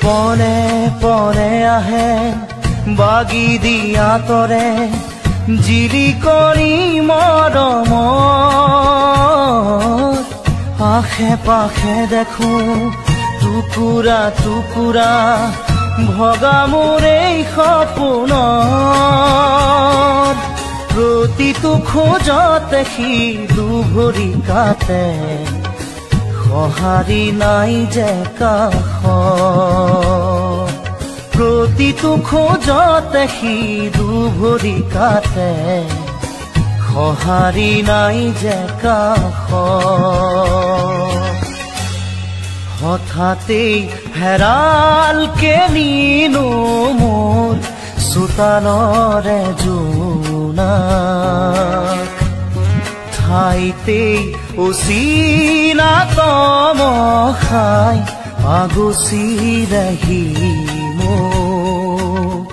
পনে পনে আহে বাগি দিয়া তৰে জিলিকনি মৰমত আশে পাশে দেখো টুকুৰা টুকুৰা ভগা মোৰ এই সপোনত প্ৰতিটো খোজতে সি দুভৰি কাটে সঁহাৰি নাই যে কাষত প্ৰতিটো খোজতে সি দুভৰি কাটে সঁহাৰি নাই যে কাষত হঠাতেই হেৰালকে নিনো মোৰ চোতালৰে জোনাক ঠাইতেই অচিনা তমসাই আগুচিলেহি মোক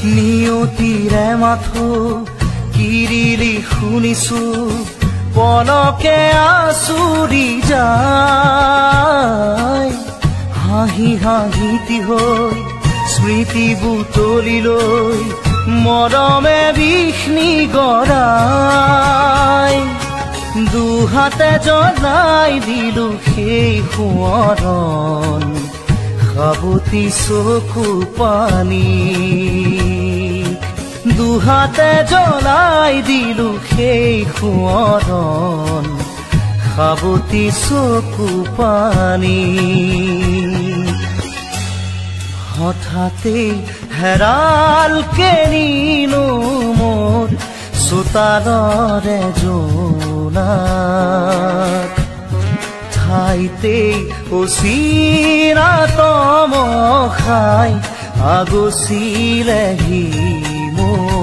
নিয়তিৰে মাথো কিৰিলি শুনিছো পলকে আচুৰি যায় হাঁহি হাঁহি হৈ স্মৃতি বুটলি লৈ মৰমে বিষ্ণি গৰাই দুহাতে জ্বলাই দিলো সেই সোঁৱৰণ সাবতি চকু পানী দুহাতে জ্বলাই দিলো সেই সোঁৱৰণ সাবতি চকু পানী হঠাতেই হেৰালকে নিনো মোৰ চোতালৰে জোনাক ঠাইতেই অচিনা তমসাই আগুচিলেহি মোক